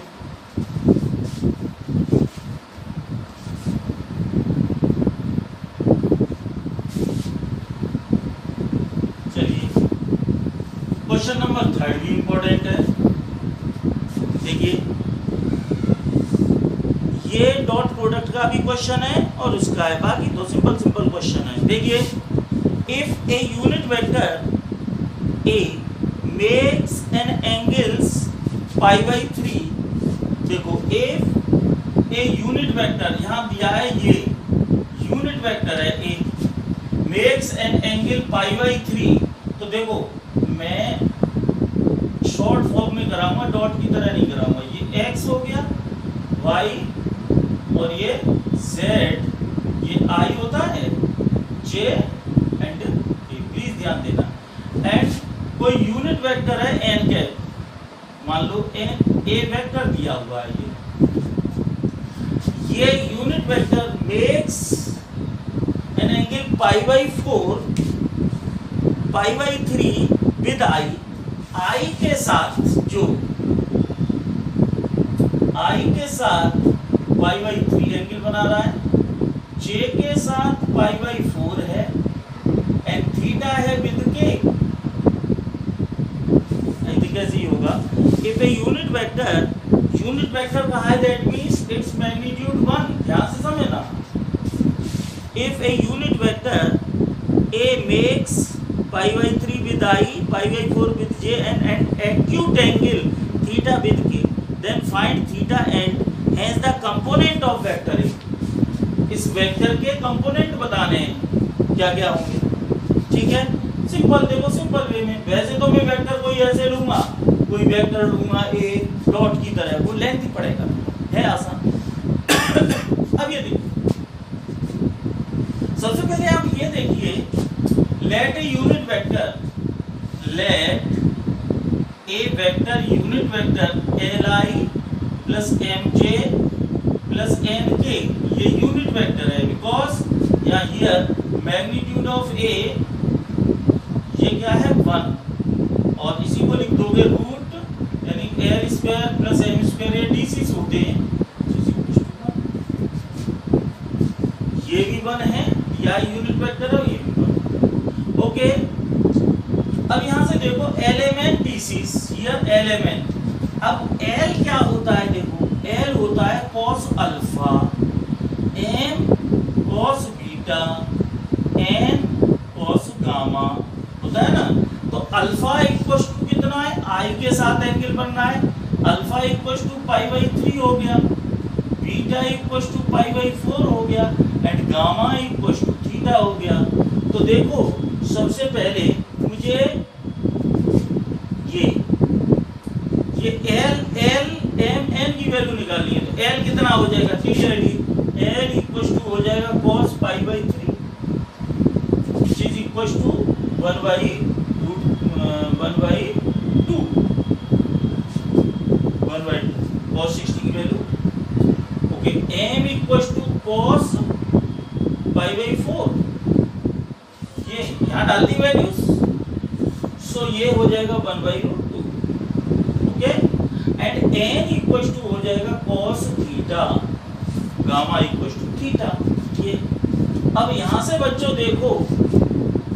का भी क्वेश्चन है और उसका है, बाकी तो सिंपल सिंपल क्वेश्चन है। देखिए, if A unit vector A makes N angles pi by 3, देखो इफ ए यूनिट वेक्टर यहां दिया है, ये यूनिट वेक्टर है a, makes an angle pi by 3, तो देखो मैं शॉर्ट फॉर्म में कराऊंगा, डॉट की तरह नहीं कराऊंगा। ये x हो गया, y और ये z, ये i होता है, j एंड k, प्लीज ध्यान देना। एंड कोई यूनिट वेक्टर है n कैप, मान लो n a वेक्टर दिया हुआ है, ये unit vector makes an angle pi by 4 pi by 3 with i के साथ, जो i के साथ पाई बाई 3 एंगल बना रहा है, j के साथ पाई बाई 4 है, एंड थीटा है विद k। आई थिंक ऐसे ही होगा। इफ ए यूनिट वेक्टर कहा है, दैट मींस इट्स मैग्नीट्यूड 1, ध्यान से समझना। If A unit vector a makes pi by 3 with I, pi by 4 with j and acute angle theta with k, then find theta and hence the component of vector A। इस vector के component बताने हैं क्या क्या होंगे, ठीक है। Simple देखो, सिंपल वे में, वैसे तो मैं वेक्टर कोई ऐसे लूंगा, कोई वेक्टर लूंगा a डॉट की तरह, वो लेंथ ही पड़ेगा, है आसान। अब ये देखिए, सबसे पहले आप ये देखिए, let a unit vector, let a vector unit vector li plus mj plus nk, ये unit vector है, because या here magnitude of a ये क्या है 1, और इसी को लिख दोगे रूट, यानी l square plus m square, ये डीसी होते हैं, ये भी 1 है, या यूनिट वेक्टर है, ये ओके। अब यहां से देखो एलिमेंट डीसीस, हियर एलिमेंट। अब एल क्या होता है, देखो एल होता है cos alpha, m cos beta, n cos gamma, होता है ना। तो अल्फा इक्वल टू कितना है, आई के साथ एंगल बनना है, alpha equal to pi by 3 हो गया, beta equal to pi by 4 हो गया, and gamma equal to theta हो गया। तो देखो सबसे पहले मुझे ये एल एल एम एन की वैल्यू निकालनी है, तो एल कितना हो जाएगा, एल इक्वल टू हो जाएगा cos pi by 3 which is equal to 1 by 2 cos 60 की value, okay. M equal to cos pi by 4, ये यहाँ डाल दी वैल्यूज, सो ये हो जाएगा 1/√2, okay. And n equal to हो जाएगा cos theta, gamma equal to theta, ये। अब यहाँ से बच्चों देखो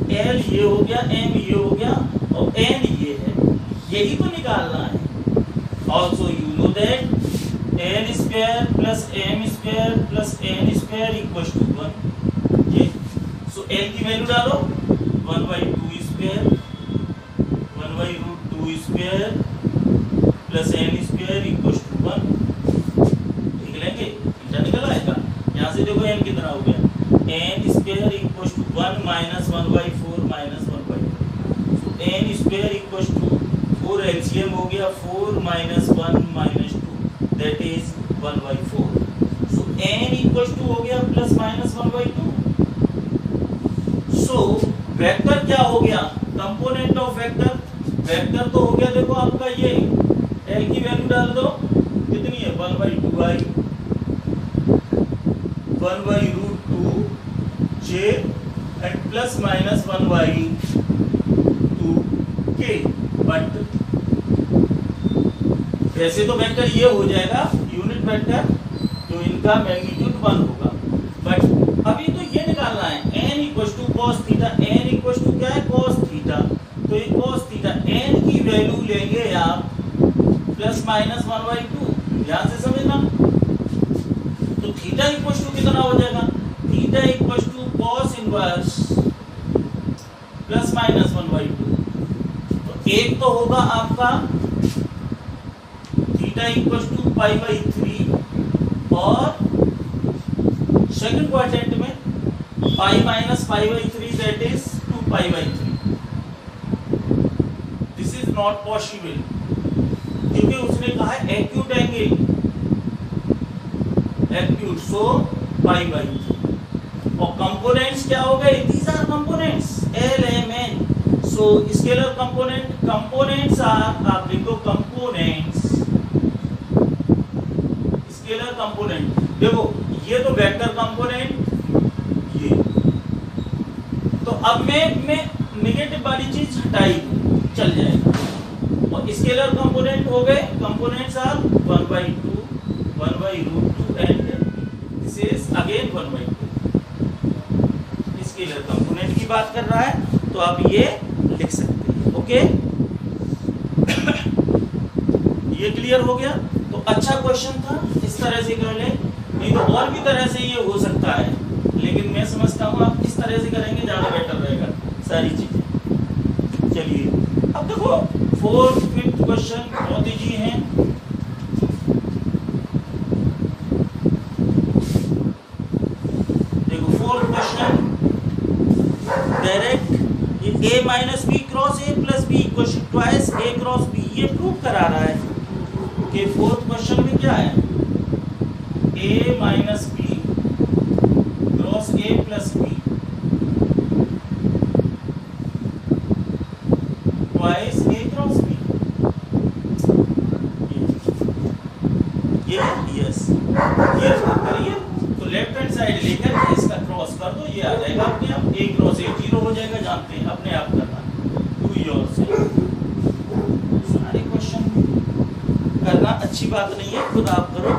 l ये हो गया, m ये हो गया, और n ये है, यही तो निकालना है। Also you know that n square plus m square plus n square equal to 1, ये। सो l की वैल्यू डालो 1/2 square, 1/√2 square plus n square equal to 1, लिख लेंगे, थीटा निकल आएगा। यहाँ से देखो n कितना हो गया, n square equal to 1 minus 1/4 minus 1/2, so n square equal to 4, LCM हो गया 4 minus 1 minus 2, that is 1/4, so n equal to हो गया प्लस माइनस 1/2। सो वेक्टर क्या हो गया, कंपोनेंट ऑफ वेक्टर, वेक्टर तो हो गया देखो आपका ये, l की वैल्यू डाल दो, कितनी है 1/2i, 1/√2 j and plus minus 1/2 k। But वैसे तो वेक्टर ये हो जाएगा यूनिट वेक्टर, तो इनका मैग्नीट्यूड 1 होगा, बट अभी तो ये निकालना है n equal to cos theta, n equal to क्या है cos थीटा, तो ये cos थीटा n की वैल्यू लेंगे आप प्लस माइनस 1/2, ध्यान से समझना। तो थीटा इक्वल टू कितना हो जाएगा, theta equal to cos inverse plus minus 1/2। तो एक तो होगा आपका थीटा इक्वल टू π/3 और सेकंड क्वाड्रेंट में pi minus π/3 that is 2π/3। This is not possible क्योंकि उसने कहा है एक्यूट एंगल, एक्यूट, सो π/3। और कंपोनेंट्स क्या हो गए, these are components LMN। So scalar component, components are, आप लिखो कंपोनेंट्स, स्केलर कंपोनेंट। देखो ये तो वेक्टर कंपोनेंट, ये तो अब मैं नेगेटिव वाली चीज हटाई दूं, चल जाएगा। और स्केलर कंपोनेंट हो गए, components are 1/2, 1/√2 and this is again 1/2। Scalar component की बात कर रहा है तो आप ये लिख सकते हैं। ओके ये क्लियर हो गया। तो अच्छा क्वेश्चन था, इस तरह से कर ले, नहीं तो और भी तरह से ये हो सकता है, लेकिन मैं समझता हूँ आप इस तरह से करेंगे ज्यादा बेटर रहेगा सारी चीजें। चलिए अब देखो 4th 5th क्वेश्चन बहुत इजी है। देखो 4th क्वेश्चन डायरेक्ट ये a minus B cross A plus B equal to twice A cross B, ये प्रूव करा रहा है कि 4th क्वेश्चन में क्या है, a minus B cross A plus B twice A cross B, ये यस, ये करिए तो लेफ्ट हैंड साइड लेकर इसका क्रॉस कर दो, ये आ जाएगा अपने आप, a क्रॉस ए 0 हो जाएगा, जानते हैं अपने आप करना। डू योरसेल्फ, सारे क्वेश्चन करना अच्छी बात नहीं है, खुद आप करो।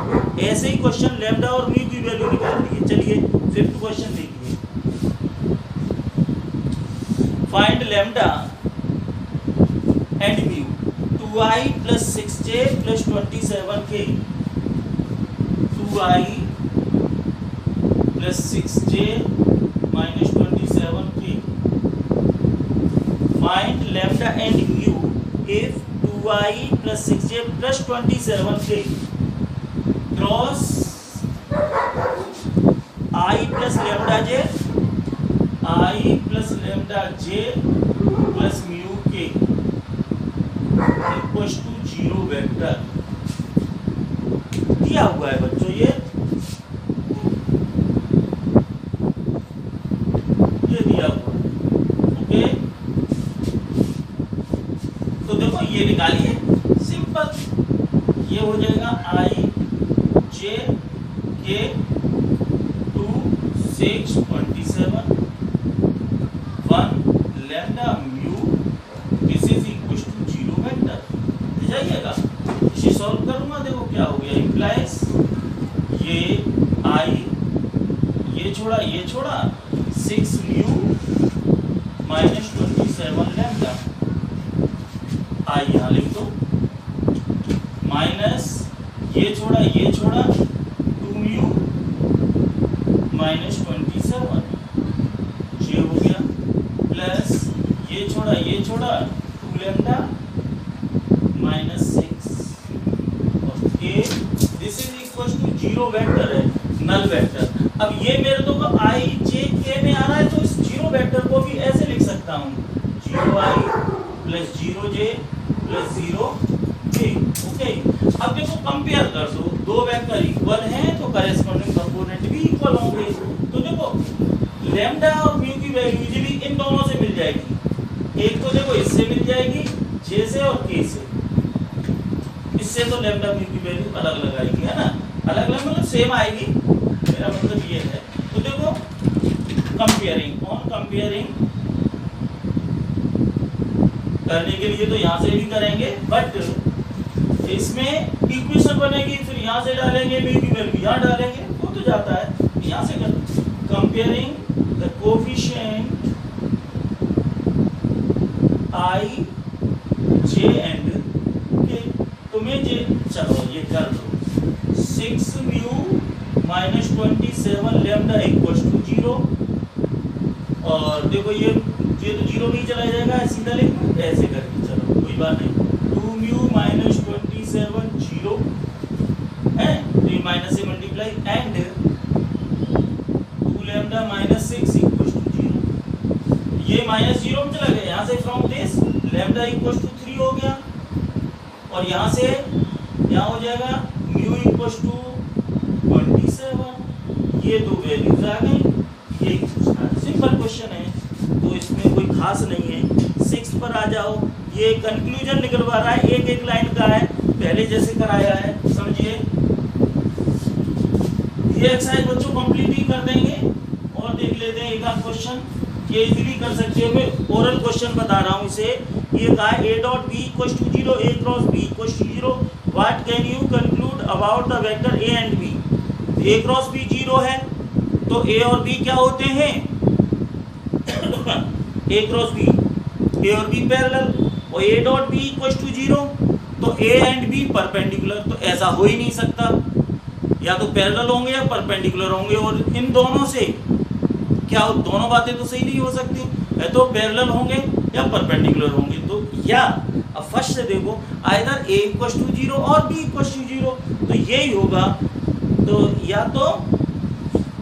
ऐसे ही क्वेश्चन लैम्डा और म्यू की वैल्यू निकाल लिए। चलिए 5th क्वेश्चन देखिए, find lambda and mu 2i plus 6j plus 27k, 2i plus 6j minus 27k। Find lambda and mu if 2i plus 6j plus 27k cross i plus lambda j, i plus lambda j plus mu k equals to 0 vector दिया हुआ है बच्चों। ये दिया हुआ है। Okay तो देखो ये निकालिए, सिंपल, ये हो जाएगा i j k 2 6 27 1 lambda mu, this is equal to 0 vector. जाइएगा इसे सॉल्व करूंगा, देखो क्या हो गया, इम्प्लाइज ये i, ये छोड़ा 6 mu माइनस 27 लैम्डा, आई यहाँ लिख दो, माइनस ये छोड़ा 2 म्यू माइनस 27 ये हो गया, प्लस ये छोड़ा 2 लैम्डा माइनस 6 और k, this is equal to 0 vector है, नल वेक्टर। अब ये मेरे तो i j k में आ रहा है, तो इस 0 वेक्टर को भी ऐसे लिख सकता हूँ, 0i plus 0j plus 0k। Okay अब देखो कंपेयर कर दो, दो वेक्टर इक्वल हैं तो करेस्पॉन्डिंग कंपोनेंट भी इक्वल होंगे। तो देखो लैम्डा और म्यू की वैल्यू इजीली इन दोनों से मिल जाएगी, एक तो देखो इससे मिल जाएगी j से और k से, इससे तो लैम्डा म्यू की वैल्यू अलग अलग आएगी, है ना, अलग अलग मतलब सेम आएगी, मेरा मतलब ये है। तो देखो कंपेयरिंग, ऑन कंपेयरिंग करने के लिए तो यहाँ से भी करेंगे, बट इसमें इक्वेशन बनेगी, फिर यहाँ से डालेंगे म्यू की वैल्यू यहाँ डालेंगे, वो तो जाता है, यहाँ से कर comparing the coefficient i j and k। तुम्हें जे चलो ये कर दो, 6 म्यू -27 लैम्डा इक्वल्स टू 0। और देखो ये तो 0 नहीं चला जाएगा, सीधा लिख ऐसे करके, चलो कोई बात नहीं। 2 म्यू -27 0 है, तो ये माइनस से multiply and 2 lambda -6 equals to 0। ये -0 में चला गया, यहाँ से from this lambda equals to 3 हो गया, और यहाँ से यहाँ हो जाएगा म्यू इक्वल्स टू 27। ये दो वैल्यूज आ गई, ये सिंपल क्वेश्चन है, तो इसमें कोई खास नहीं है। 6 पर आ जाओ, ये कंक्लूजन निकलवा रहा है, एक एक लाइन का है, पहले जैसे कराया है, समझिए। ये एक्सरसाइज बच्चों कंप्लीट ही कर देंगे, और देख लेते हैं एक आध क्वेश्चन, ये इजीली कर सकते हो। मैं ओरल क्वेश्चन बता रहा हूँ इसे। ये कहा a dot b equals to 0, a cross b equals to 0, what can you conclude about the vector a and b। a cross b 0 है, तो a और b क्या होते हैं a क्रॉस b, a और b पैरेलल, और a dot b equals to 0, तो a and b perpendicular. तो ऐसा हो ही नहीं सकता, या तो पैरेलल होंगे या परपेंडिकुलर होंगे, और इन दोनों से क्या दोनों बातें तो सही नहीं हो सकती, है तो पैरेलल होंगे या परपेंडिकुलर होंगे। तो या अब फर्स्ट से देखो, आइदर a इक्वल्स टू 0 और b इक्वल्स टू 0, तो यही होगा। तो या तो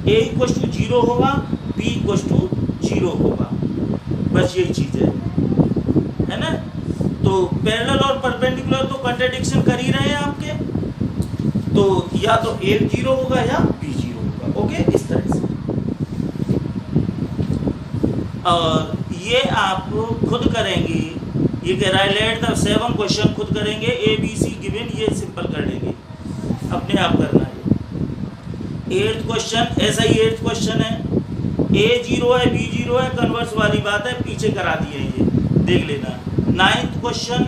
a इक्वल्स टू 0 होगा, b इक्वल्स टू 0 होगा, बस यही चीज है ना। तो पैरेलल और परपेंडिकुलर तो कंट्राडिक्शन कर ही रहे हैं आपके, तो या तो a 0 होगा या b 0 होगा। ओके, इस तरह से। और ये आप खुद करेंगे, ये कह रहा है लेट द 7 क्वेश्चन खुद करेंगे, ए बी सी गिवन, ये सिंपल कर लेंगे, अपने आप करना है। 8th क्वेश्चन ऐसा ही 8th क्वेश्चन है, a 0 है b 0 है, कन्वर्स वाली बात है, पीछे करा दिए, ये देख लेना। 9th question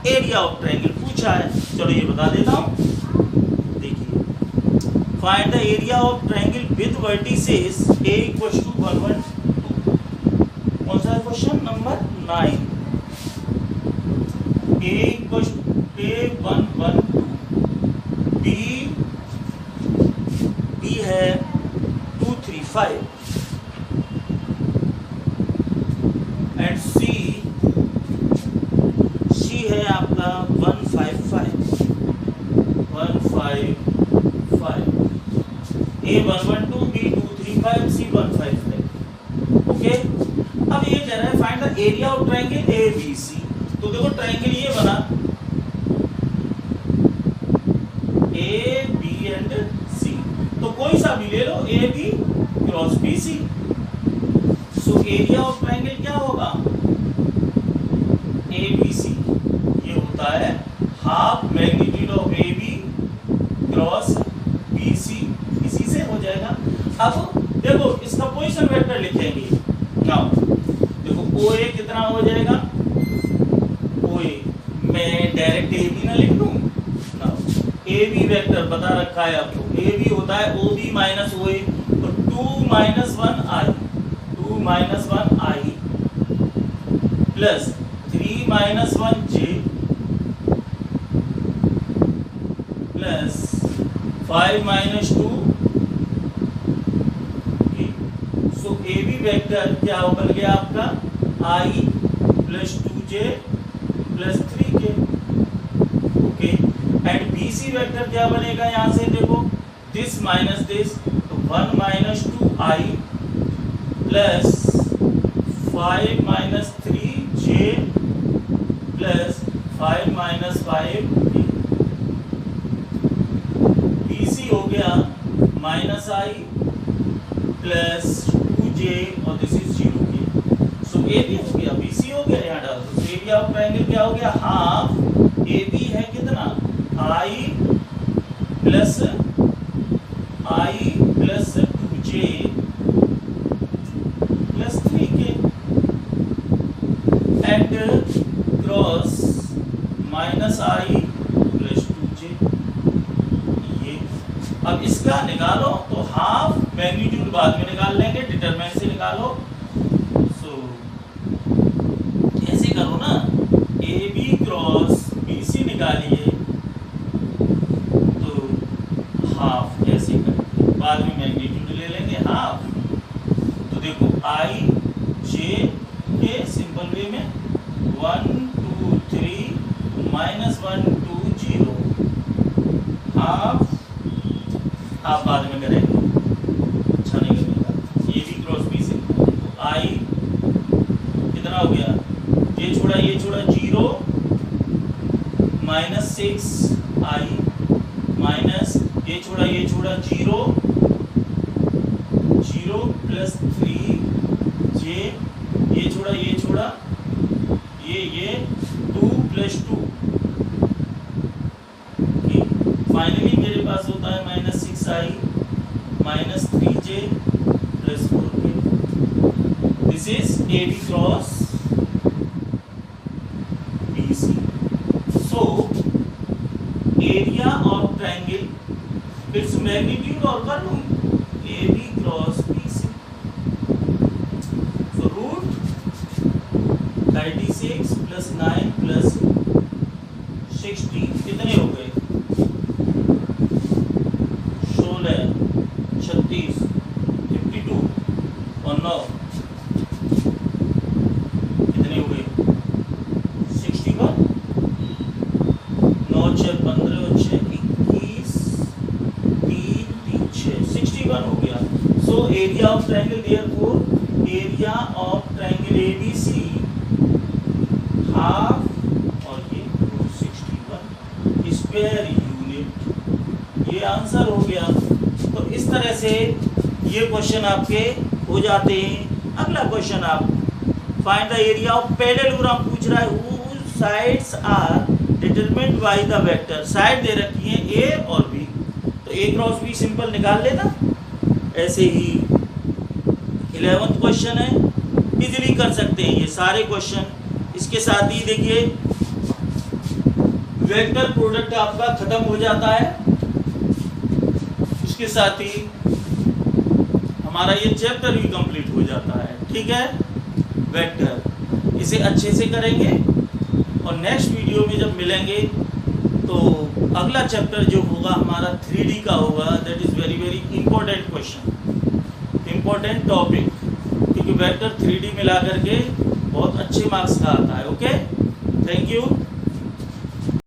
area of triangle पूछा है, चलो ये बता देता हूँ। Find the area of triangle with vertices a equals to 1 1 2। कौन सा है question number 9? a equals to a 1 1 2, b है 2 3 5 एंड c है आपका 1 5 5 1 5 5। A 1 1 2, B 2 3 5, C 1 5 5। ओके, अब ये कह रहा है find the area of triangle A B C. तो देखो ट्रायंगल ये बना ए बी एंड सी, तो कोई सा भी ले लो, a B cross B C. So area of triangle क्या होगा, ए बी सी, ये होता है half magnitude of a B cross B c, इसी से हो जाएगा। अब देखो इसका पोजीशन वेक्टर लिखेंगे नाउ, देखो ओ ए कितना हो जाएगा, ओ ए मैं डायरेक्ट ए बी ना लिख दूं नाउ, ए बी वेक्टर बता रखा है आपको, ए बी होता है ओ बी माइनस ओ ए, तो 2 - 1 i, 2 - 1 i plus 3 - 1 j plus 5 - 2। So a b vector क्या बन गया आपका, i plus 2j plus 3k। Okay, and b c vector क्या बनेगा, यहां से देखो दिस माइनस दिस, तो 1 - 2i plus 5 - 3j plus 5 - 5k। BC हो गया -i प्लस 2j और this is 0k। So AB हो गया, BC हो गया, यहाँ डाल दो। एरिया ऑफ ट्रायंगल क्या हो गया, हाफ AB है कितना, i plus 2j plus 3k and cross -i plus 2j। अब इसका निकालो, तो हाफ मैग्नीट्यूड बाद में निकाल लेंगे, डिटरमिनेंट से निकालो। सो ऐसे करो ना, A B cross B C निकालिए, तो आई जे के सिंपल वे में 1 2 3 माइनस 1 2 0 हाफ बाद में करेंगे, अच्छा नहीं लगेगा। ये भी क्रॉस बी से आई कितना हो गया, ये छोड़ा 0 माइनस 6 आई माइनस ये छोड़ा 0 0 प्लस 3 जे ये छोड़ा ये 2 प्लस 2। फाइनली मेरे पास होता है minus 6 i minus 3 j plus 4 k. This is A B cross B C. So area of triangle it's magnitude और कर लूं A B cross B C. So root 36 plus 9 plus 16 कितने हो गए, 16 36 52 और 9 कितने हो गए 61, 9 6 15 और 6 21 3 3 6 61 हो गया। सो area of triangle therefore area of triangle ABC half और ये 61 स्क्वायर यूनिट। ये आंसर हो गया। तो इस तरह से ये क्वेश्चन आपके हो जाते हैं। अगला क्वेश्चन आप find the area of parallelogram पूछ रहा है। whose sides are determined by the vector। Side दे रखी है ए और बी, तो ए क्रॉस बी सिंपल निकाल लेना। ऐसे ही 11वां क्वेश्चन है, इजीली कर सकते हैं ये सारे क्वेश्चन। इसके साथ ही देखिए वेक्टर प्रोडक्ट आपका खत्म हो जाता है। इसके साथ ही हमारा ये चैप्टर भी कंप्लीट हो जाता है। ठीक है, वेक्टर इसे अच्छे से करेंगे और नेक्स्ट वीडियो में जब मिलेंगे तो अगला चैप्टर जो होगा हमारा 3D का होगा। That is very very important question, important topic, क्योंकि वेक्टर 3D मिला करके बहुत अच्छे मार्क्स का आता है। Okay, thank you.